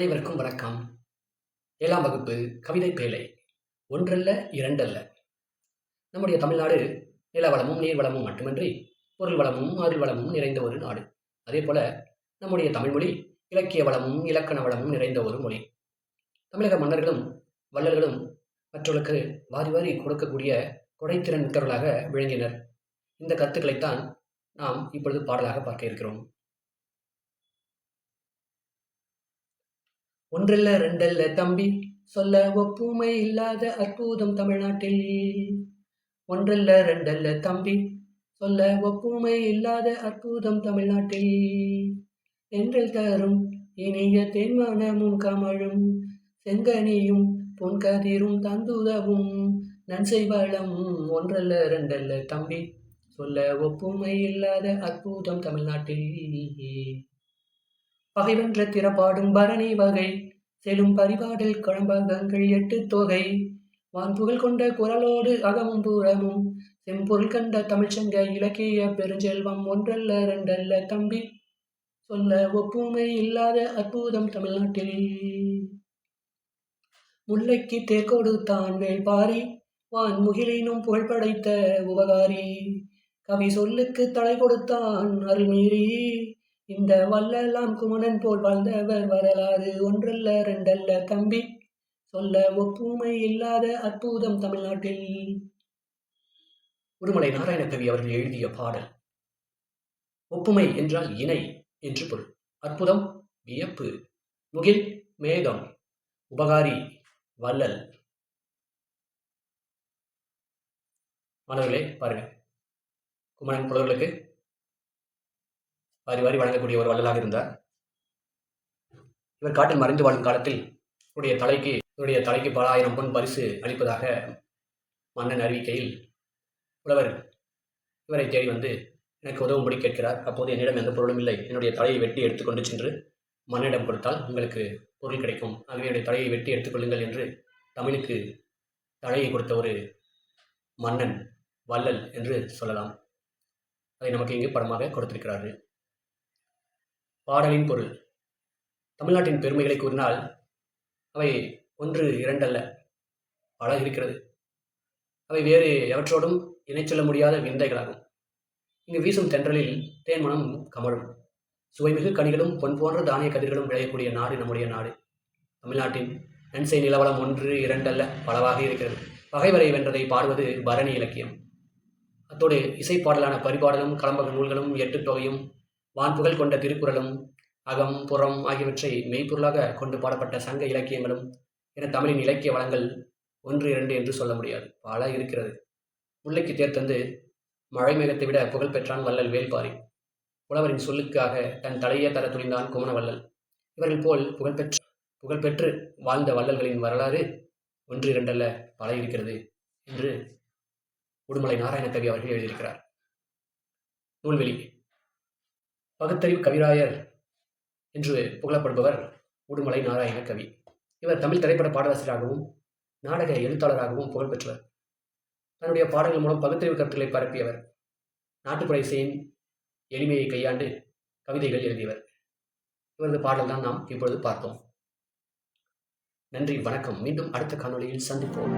அனைவருக்கும் வணக்கம். 7ஆம் வகுப்பு கவிதை பேழை. ஒன்றல்ல, இரண்டல்ல. நம்முடைய தமிழ்நாடு நிலவளமும் நீர்வளமும் மட்டுமன்றி பொருள் வளமும் அருள் வளமும் நிறைந்த ஒரு நாடு. அதேபோல நம்முடைய தமிழ்மொழி இலக்கிய வளமும் இலக்கண வளமும் நிறைந்த ஒரு மொழி. தமிழக மன்னர்களும் வள்ளல்களும் மற்றவர்களுக்கு வாரி வாரி கொடுக்கக்கூடிய கொடைத்திறன் மிக்கவர்களாக விளங்கினர். இந்த கருத்துக்களைத்தான் நாம் இப்பொழுது பாடலாக பார்க்க இருக்கிறோம். ஒன்றல்ல ரெண்டல்ல தம்பி, சொல்ல ஒப்புமை இல்லாத அற்புதம் தமிழ்நாட்டில். ஒன்றல்ல ரெண்டல்ல தம்பி, சொல்ல ஒப்புமை இல்லாத அற்புதம் தமிழ்நாட்டில். தென்றல் தரும் இனிய தென்மனமும் கமழும், செங்கனியும் பொன்கதிரும் தந்துதவும் நன்செய் வளம். ஒன்றல்ல ரெண்டல்ல தம்பி, சொல்ல ஒப்புமை இல்லாத அற்புதம் தமிழ்நாட்டில். பகைவென்ற திறப்பாடும் பரணி வகை, செலும் பரிபாடல் கழம்பகங்கள் 8 தொகை, வான்புகழ் கொண்ட குரலோடு அகமும் புறமும் செம்பொருள் கண்ட தமிழ்ச்சங்க இலக்கிய பெருஞ்செல்வம். ஒன்றல்ல ரெண்டல்ல தம்பி, சொல்ல ஒப்புமை இல்லாத அற்புதம் தமிழ்நாட்டில். முல்லைக்கு தேர்கொடுத்தான் வேள்பாரி, வான் முகிலினும் புகழ் படைத்த உபகாரி, கவி சொல்லுக்கு தலை கொடுத்தான் அருள்மீறி, இந்த வல்லலாம் குமணன் போல் வாழ்ந்தவர் வரலாறு. ஒன்றல்ல ரெண்டல்ல தம்பி, சொல்ல ஒப்புமை இல்லாத அற்புதம் தமிழ்நாட்டில். உடுமலை நாராயணகவி அவர்கள் எழுதிய பாடல். ஒப்புமை என்றால் இணை என்று பொருள். அற்புதம் வியப்பு, முகில் மேகம், உபகாரி வள்ளல். மாணவர்களே பாருங்க, குமணன் புலவர்களுக்கு வாரி வாரி வழங்கக்கூடிய ஒரு வள்ளலாக இருந்தார். இவர் காட்டில் மறைந்து வாழும் காலத்தில் இவருடைய தலைக்கு பல ஆயிரம் பொன் பரிசு அளிப்பதாக மன்னன் அறிவிக்கையில் புலவர் இவரை தேடி வந்து எனக்கு உதவும்படி கேட்கிறார். அப்போது என்னிடம் எந்த பொருளும் இல்லை, என்னுடைய தலையை வெட்டி எடுத்துக்கொண்டு சென்று மன்னனிடம் கொடுத்தால் உங்களுக்கு பொருள் கிடைக்கும், ஆகவே என்னுடைய தலையை வெட்டி எடுத்துக்கொள்ளுங்கள் என்று தமிழுக்கு தலையை கொடுத்த ஒரு மன்னன் வள்ளல் என்று சொல்லலாம். அதை நமக்கு இங்கு படமாக கொடுத்திருக்கிறார்கள். பாடலின் பொருள். தமிழ்நாட்டின் பெருமைகளை கூறினால் அவை ஒன்று இரண்டல்ல, பல இருக்கிறது. அவை வேறு எவற்றோடும் இணை சொல்ல முடியாத விந்தைகளாகும். இங்கு வீசும் தென்றலில் தேன்மனம் கமழும், சுவைமிகு கனிகளும் பொன் போன்ற தானிய கதிர்களும் விளையக்கூடிய நாடு நம்முடைய நாடு. தமிழ்நாட்டின் நன்செய் நிலவளம் ஒன்று இரண்டல்ல, பலவாக இருக்கிறது. பகைவரை வென்றதை பாடுவது பரணி இலக்கியம். அத்தோடு இசைப்பாடலான பரிபாடலும் கலம்பக நூல்களும் 8 தொகையும் வான்புகழ் கொண்ட திருக்குறளும் அகம் புறம் ஆகியவற்றை மெய்ப்பொருளாக கொண்டு பாடப்பட்ட சங்க இலக்கியங்களும் என தமிழின் இலக்கிய வளங்கள் 1 2 என்று சொல்ல முடியாது, பல இருக்கிறது. முல்லைக்கு தேர்தந்து மழை மேகத்தை விட புகழ் பெற்றான் வள்ளல் வேள்பாரி. புலவரின் சொல்லுக்காக தன் தலையே தர துணிந்தான் குமண வள்ளல். இவர்கள் போல் புகழ்பெற்று வாழ்ந்த வள்ளல்களின் வரலாறு 1 2 அல்ல, பல இருக்கிறது என்று உடுமலை நாராயணகவி அவர்கள் எழுதியிருக்கிறார். நூல்வெளி. பகுத்தறிவு கவிராயர் என்று புகழப்படுபவர் உடுமலை நாராயணகவி. இவர் தமிழ் திரைப்பட பாடலாசிரியராகவும் நாடக எழுத்தாளராகவும் புகழ்பெற்றவர். தன்னுடைய பாடல்கள் மூலம் பகுத்தறிவு கருத்துக்களை பரப்பியவர். நாட்டுப்புற இசையின் எளிமையை கையாண்டு கவிதைகள் எழுதியவர். இவரது பாடல் தான் நாம் இப்பொழுது பார்த்தோம். நன்றி, வணக்கம். மீண்டும் அடுத்த காணொளியில் சந்திப்போம்.